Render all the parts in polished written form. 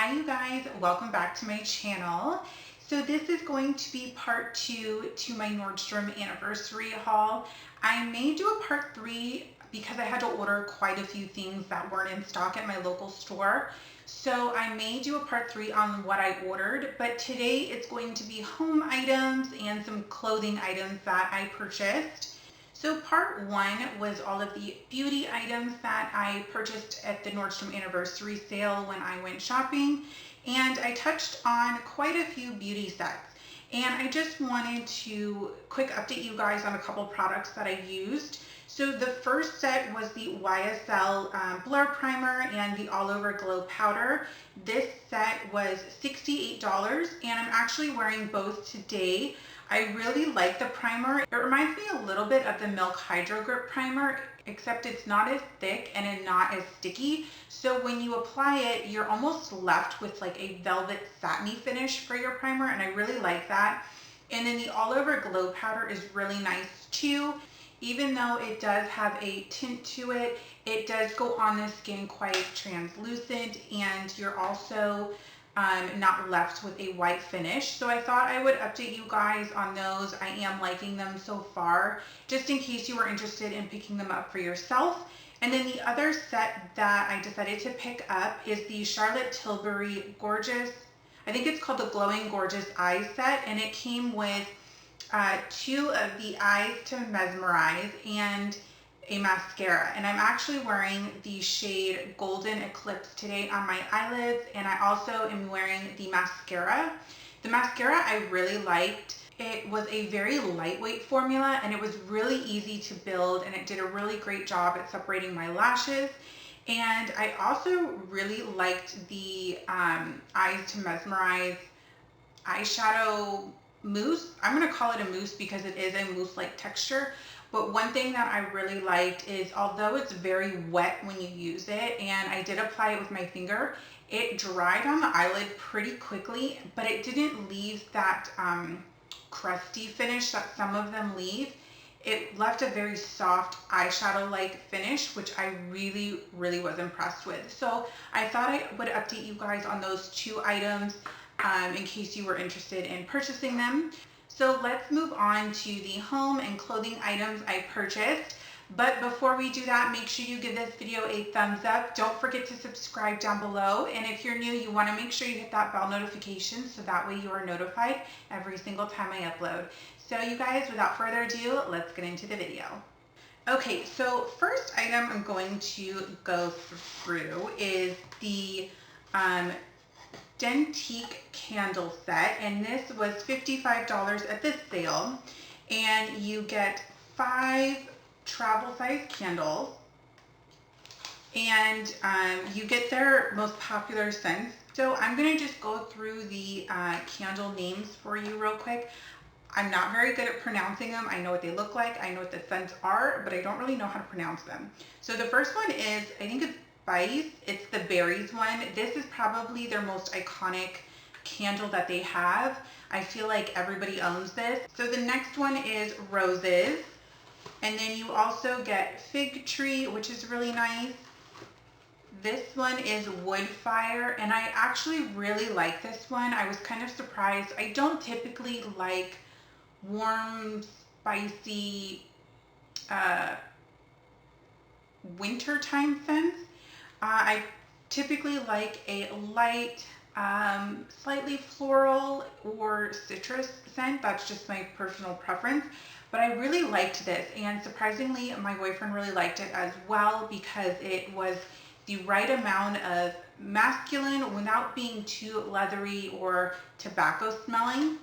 Hi you guys, welcome back to my channel. So this is going to be part 2 to my Nordstrom Anniversary haul. I may do a part 3 because I had to order quite a few things that weren't in stock at my local store. So I may do a part 3 on what I ordered, but today it's going to be home items and some clothing items that I purchased. So part 1 was all of the beauty items that I purchased at the Nordstrom Anniversary Sale when I went shopping, and I touched on quite a few beauty sets. And I just wanted to quick update you guys on a couple products that I used. So the first set was the YSL Blur Primer and the All Over Glow Powder. This set was $68 and I'm actually wearing both today. I really like the primer. It reminds me a little bit of the Milk Hydro Grip Primer, except it's not as thick and it's not as sticky. So when you apply it, you're almost left with like a velvet satiny finish for your primer, and I really like that. And then the All Over Glow Powder is really nice too. Even though it does have a tint to it, it does go on the skin quite translucent, and you're also not left with a white finish. So I thought I would update you guys on those. I am liking them so far, just in case you were interested in picking them up for yourself. And then the other set that I decided to pick up is the Charlotte Tilbury Gorgeous, I think it's called the Glowing Gorgeous Eye Set, and it came with 2 of the Eyes to Mesmerize and a mascara, and I'm actually wearing the shade Golden Eclipse today on my eyelids, and I also am wearing the mascara. The mascara I really liked. It was a very lightweight formula and it was really easy to build, and it did a really great job at separating my lashes. And I also really liked the Eyes to Mesmerize eyeshadow mousse. I'm going to call it a mousse because it is a mousse-like texture. But one thing that I really liked is, although it's very wet when you use it, and I did apply it with my finger, it dried on the eyelid pretty quickly, but it didn't leave that crusty finish that some of them leave. It left a very soft eyeshadow-like finish, which I really, really was impressed with. So I thought I would update you guys on those 2 items in case you were interested in purchasing them. So let's move on to the home and clothing items I purchased. But before we do that, make sure you give this video a thumbs up. Don't forget to subscribe down below. And if you're new, you want to make sure you hit that bell notification so that way you are notified every single time I upload. So you guys, without further ado, let's get into the video. Okay, so first item I'm going to go through is the Diptyque candle set, and this was $55 at this sale, and you get 5 travel size candles, and you get their most popular scents. So I'm going to just go through the candle names for you real quick. I'm not very good at pronouncing them. I know what they look like, I know what the scents are, but I don't really know how to pronounce them. So the first one is, I think it's Spice. It's the berries one. This is probably their most iconic candle that they have. I feel like everybody owns this. So the next one is Roses, and then you also get Fig Tree, which is really nice. This one is Wood Fire, and I actually really like this one. I was kind of surprised. I don't typically like warm, spicy wintertime scents. I typically like a light, slightly floral or citrus scent. That's just my personal preference. But I really liked this, and surprisingly, my boyfriend really liked it as well because it was the right amount of masculine without being too leathery or tobacco smelling.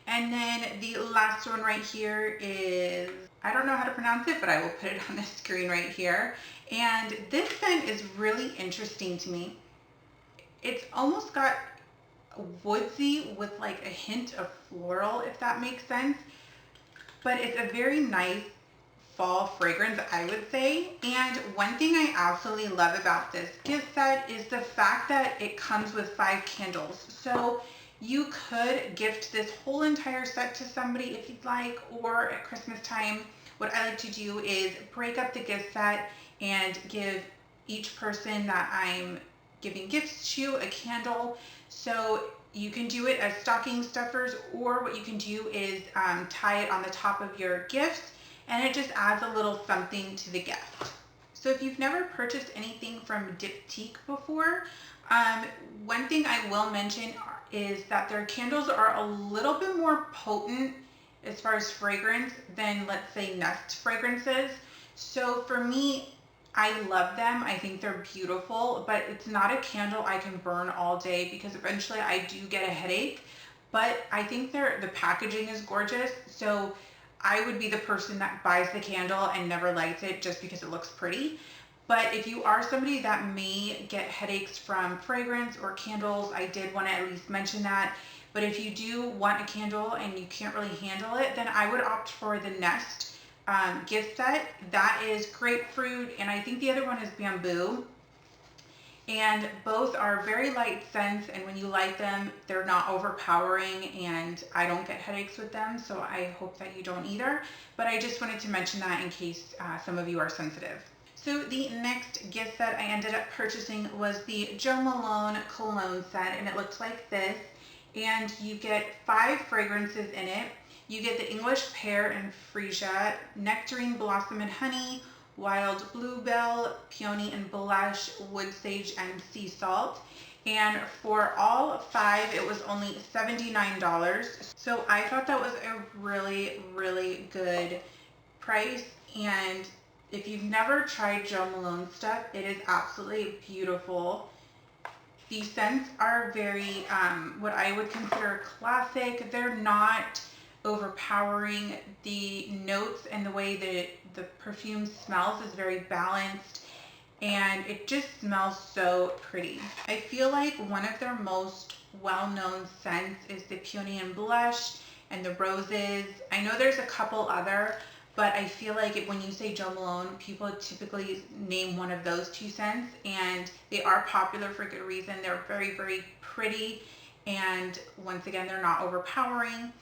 And then the last one right here is, I don't know how to pronounce it, but I will put it on the screen right here. And this scent is really interesting to me. It's almost got woodsy with like a hint of floral, if that makes sense. But it's a very nice fall fragrance, I would say. And one thing I absolutely love about this gift set is the fact that it comes with 5 candles. So you could gift this whole entire set to somebody if you'd like, or at Christmas time, what I like to do is break up the gift set and give each person that I'm giving gifts to, a candle. So you can do it as stocking stuffers, or what you can do is tie it on the top of your gifts, and it just adds a little something to the gift. So if you've never purchased anything from Diptyque before, one thing I will mention is that their candles are a little bit more potent as far as fragrance than, let's say, Nest fragrances. So for me, I love them. I think they're beautiful, but it's not a candle I can burn all day because eventually I do get a headache. But I think the packaging is gorgeous. So I would be the person that buys the candle and never lights it just because it looks pretty. But if you are somebody that may get headaches from fragrance or candles, I did want to at least mention that. But if you do want a candle and you can't really handle it, then I would opt for the Nest gift set. That is grapefruit, and I think the other one is bamboo. And both are very light scents, and when you light them, they're not overpowering, and I don't get headaches with them, so I hope that you don't either. But I just wanted to mention that in case some of you are sensitive. So the next gift set I ended up purchasing was the Jo Malone cologne set, and it looks like this. And you get 5 fragrances in it. You get the English pear and freesia, nectarine blossom and honey, wild bluebell, peony and blush, wood sage, and sea salt. And for all 5, it was only $79. So I thought that was a really, really good price. And if you've never tried Jo Malone stuff, it is absolutely beautiful. The scents are very, what I would consider classic. They're not overpowering. The notes and the way that the perfume smells is very balanced, and it just smells so pretty. I feel like one of their most well-known scents is the peony and blush and the roses. I know there's a couple other, but I feel like when you say Jo Malone, people typically name one of those 2 scents, and they are popular for good reason. They're very, very pretty, and once again, they're not overpowering.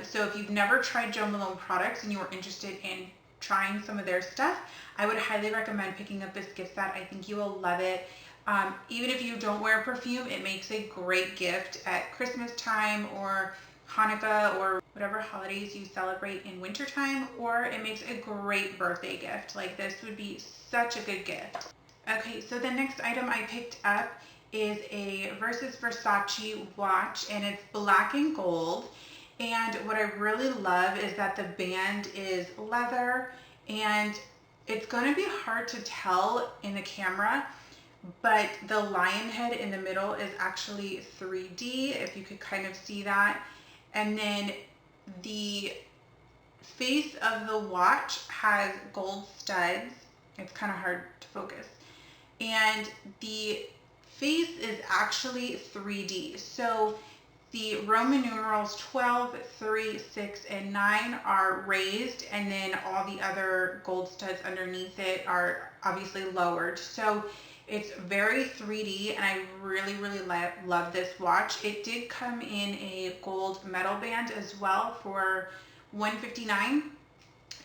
So if you've never tried Jo Malone products and you are interested in trying some of their stuff, I would highly recommend picking up this gift set. I think you will love it. Even if you don't wear perfume, it makes a great gift at Christmas time or Hanukkah or whatever holidays you celebrate in wintertime, or it makes a great birthday gift. Like, this would be such a good gift. Okay, so the next item I picked up is a Versace watch, and it's black and gold. And what I really love is that the band is leather, and it's going to be hard to tell in the camera, but the lion head in the middle is actually 3D, if you could kind of see that. And then the face of the watch has gold studs. It's kind of hard to focus. And the face is actually 3D. So the Roman numerals 12, 3, 6, and 9 are raised, and then all the other gold studs underneath it are obviously lowered. So it's very 3D, and I really, really love this watch. It did come in a gold metal band as well for $159.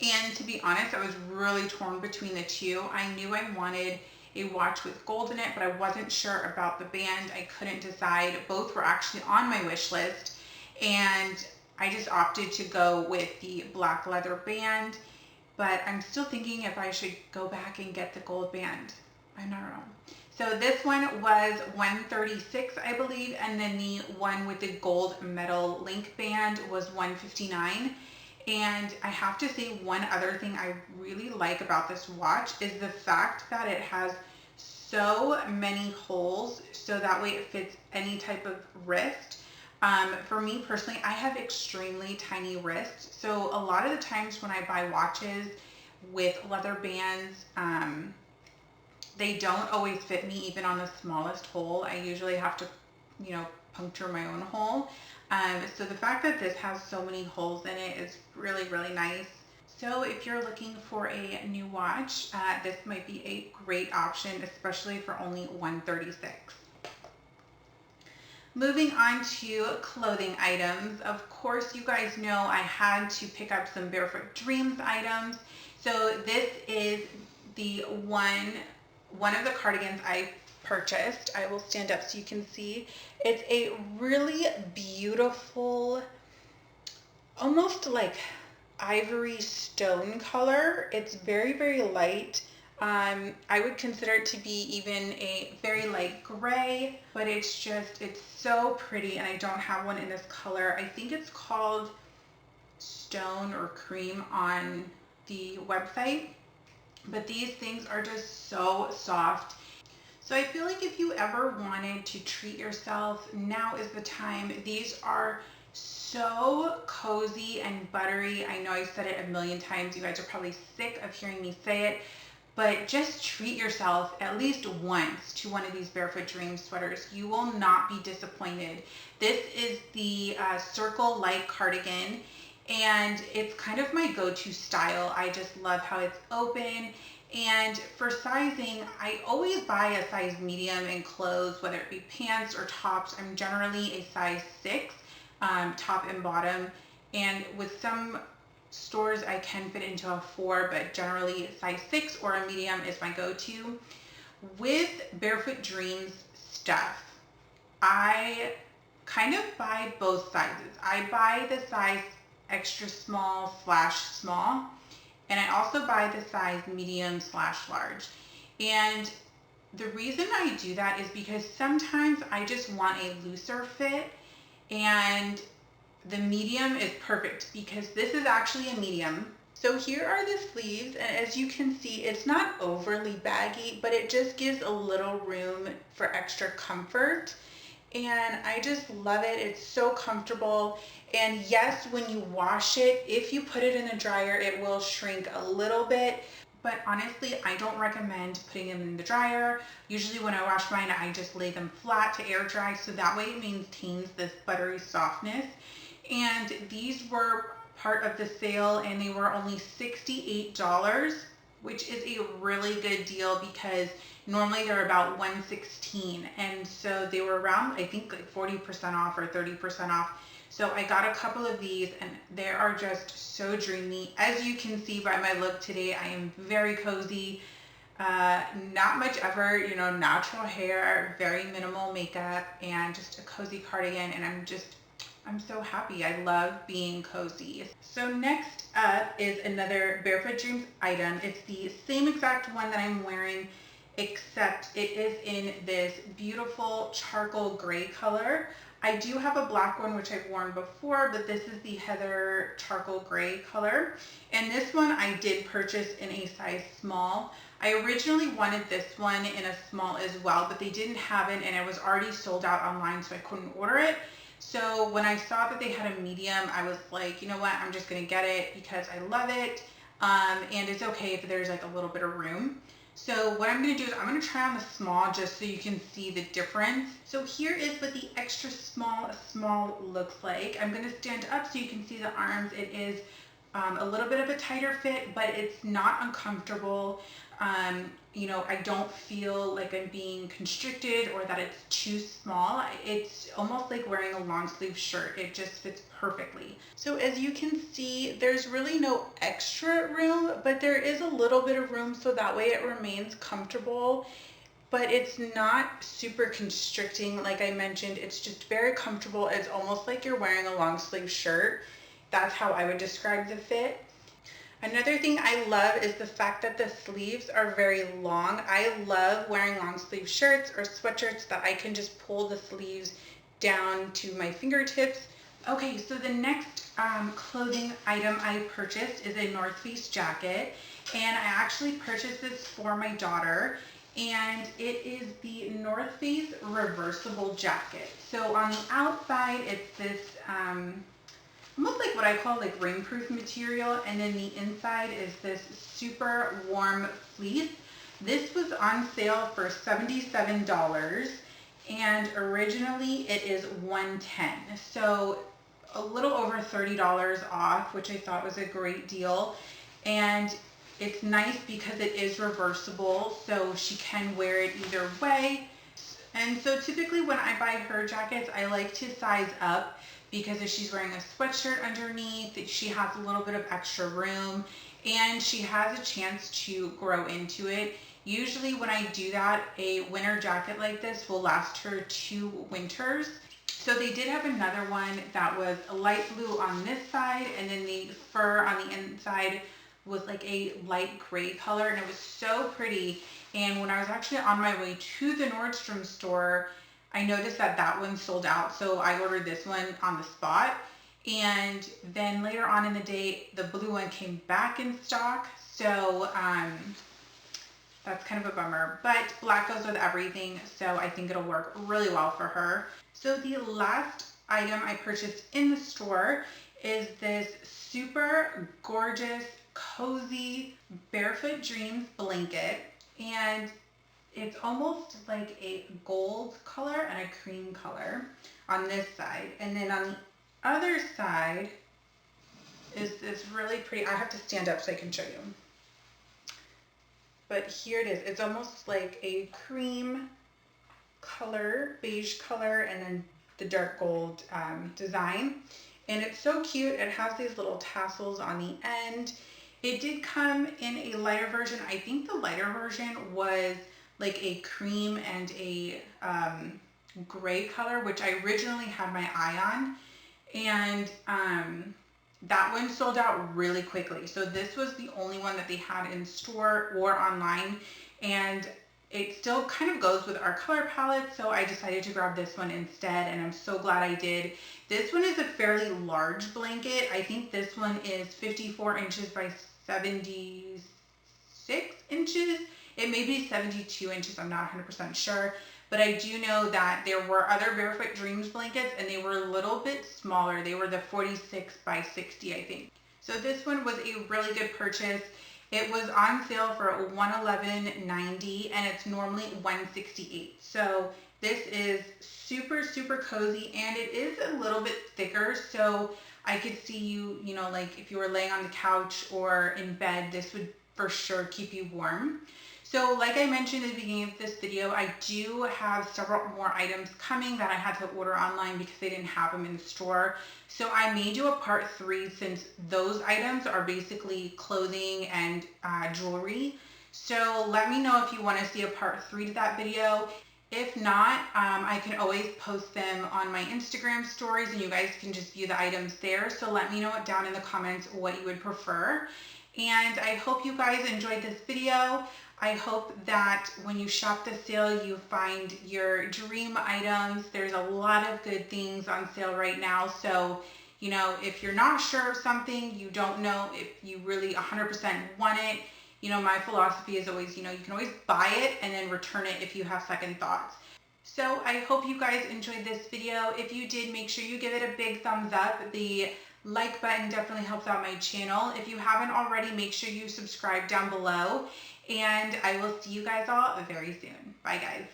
And to be honest, I was really torn between the 2. I knew I wanted a watch with gold in it, but I wasn't sure about the band. I couldn't decide. Both were actually on my wish list, and I just opted to go with the black leather band, but I'm still thinking if I should go back and get the gold band. I don't know. So this one was $136, I believe, and then the one with the gold metal link band was $159. And I have to say, one other thing I really like about this watch is the fact that it has so many holes, so that way it fits any type of wrist. For me personally, I have extremely tiny wrists, so a lot of the times when I buy watches with leather bands, they don't always fit me even on the smallest hole. I usually have to, puncture my own hole. So the fact that this has so many holes in it is really, really nice. So if you're looking for a new watch, this might be a great option, especially for only $136. Moving on to clothing items. Of course, you guys know I had to pick up some Barefoot Dreams items. So this is the one of the cardigans I purchased. I will stand up so you can see. It's a really beautiful, almost like ivory stone color. It's very, very light. I would consider it to be even a very light gray, but it's so pretty, and I don't have one in this color. I think it's called Stone or Cream on the website, but these things are just so soft. So I feel like if you ever wanted to treat yourself, now is the time. These are so cozy and buttery. I know I've said it a million times. You guys are probably sick of hearing me say it, but just treat yourself at least once to one of these Barefoot Dreams sweaters. You will not be disappointed. This is the Circle Light cardigan, and it's kind of my go-to style. I just love how it's open. And for sizing, I always buy a size medium in clothes, whether it be pants or tops. I'm generally a size 6, top and bottom. And with some stores, I can fit into a 4, but generally size 6 or a medium is my go-to. With Barefoot Dreams stuff, I kind of buy both sizes. I buy the size extra small / small, and I also buy the size medium / large. And the reason I do that is because sometimes I just want a looser fit, and the medium is perfect because this is actually a medium. So here are the sleeves, and as you can see, it's not overly baggy, but it just gives a little room for extra comfort. And I just love it. It's so comfortable. And yes, when you wash it, if you put it in the dryer, it will shrink a little bit. But honestly, I don't recommend putting them in the dryer. Usually when I wash mine, I just lay them flat to air dry, so that way it maintains this buttery softness. And these were part of the sale, and they were only $68, which is a really good deal because normally they're about $116, and so they were around, I think, like 40% off or 30% off. So I got a couple of these, and they are just so dreamy. As you can see by my look today, I am very cozy. Not much ever, natural hair, very minimal makeup, and just a cozy cardigan, and I'm so happy. I love being cozy. So next up is another Barefoot Dreams item. It's the same exact one that I'm wearing, except it is in this beautiful charcoal gray color. I do have a black one, which I've worn before, but this is the Heather charcoal gray color. And this one I did purchase in a size small. I originally wanted this one in a small as well, but they didn't have it, and it was already sold out online, so I couldn't order it. So when I saw that they had a medium, I was like, you know what, I'm just going to get it because I love it. And it's okay if there's like a little bit of room. So what I'm going to do is I'm going to try on the small just so you can see the difference. So here is what the extra small looks like. I'm going to stand up so you can see the arms. It is a little bit of a tighter fit, but it's not uncomfortable. I don't feel like I'm being constricted or that it's too small. It's almost like wearing a long sleeve shirt. It just fits perfectly. So as you can see, there's really no extra room, but there is a little bit of room, so that way it remains comfortable, but it's not super constricting. Like I mentioned, it's just very comfortable. It's almost like you're wearing a long sleeve shirt. That's how I would describe the fit. Another thing I love is the fact that the sleeves are very long. I love wearing long sleeve shirts or sweatshirts that I can just pull the sleeves down to my fingertips. Okay, so the next clothing item I purchased is a North Face jacket, and I actually purchased this for my daughter, and it is the North Face reversible jacket. So on the outside, it's this almost like what I call like rainproof material, and then the inside is this super warm fleece. This was on sale for $77, and originally it is $110. So a little over $30 off, which I thought was a great deal. And it's nice because it is reversible, so she can wear it either way. And so typically when I buy her jackets, I like to size up, because if she's wearing a sweatshirt underneath, she has a little bit of extra room, and she has a chance to grow into it. Usually when I do that, a winter jacket like this will last her 2 winters. So they did have another one that was a light blue on this side, and then the fur on the inside was like a light gray color, and it was so pretty. And when I was actually on my way to the Nordstrom store, I noticed that that one sold out, so I ordered this one on the spot. And then later on in the day, the blue one came back in stock, so that's kind of a bummer, but black goes with everything, so I think it'll work really well for her. So the last item I purchased in the store is this super gorgeous, cozy Barefoot Dreams blanket, and it's almost like a gold color and a cream color on this side, and then on the other side is this really pretty, I have to stand up so I can show you. But here it is. It's almost like a cream color, beige color, and then the dark gold design. And it's so cute. It has these little tassels on the end. It did come in a lighter version. I think the lighter version was like a cream and a gray color, which I originally had my eye on. And that one sold out really quickly. So this was the only one that they had in store or online, and it still kind of goes with our color palette, so I decided to grab this one instead, and I'm so glad I did. This one is a fairly large blanket. I think this one is 54 inches by 76 inches. It may be 72 inches, I'm not 100% sure. But I do know that there were other Barefoot Dreams blankets, and they were a little bit smaller. They were the 46 by 60, I think. So this one was a really good purchase. It was on sale for $111.90, and it's normally $168. So this is super, super cozy, and it is a little bit thicker. So I could see you, you know, like if you were laying on the couch or in bed, this would for sure keep you warm. So like I mentioned at the beginning of this video, I do have several more items coming that I had to order online because they didn't have them in the store. So I may do a part 3 since those items are basically clothing and jewelry. So let me know if you want to see a part 3 to that video. If not, I can always post them on my Instagram stories, and you guys can just view the items there. So let me know down in the comments what you would prefer. And I hope you guys enjoyed this video. I hope that when you shop the sale, you find your dream items. There's a lot of good things on sale right now. So, you know, if you're not sure of something, you don't know if you really 100% want it, you know, my philosophy is always, you know, you can always buy it and then return it if you have second thoughts. So I hope you guys enjoyed this video. If you did, make sure you give it a big thumbs up. The like button definitely helps out my channel. If you haven't already, make sure you subscribe down below. And I will see you guys all very soon. Bye, guys.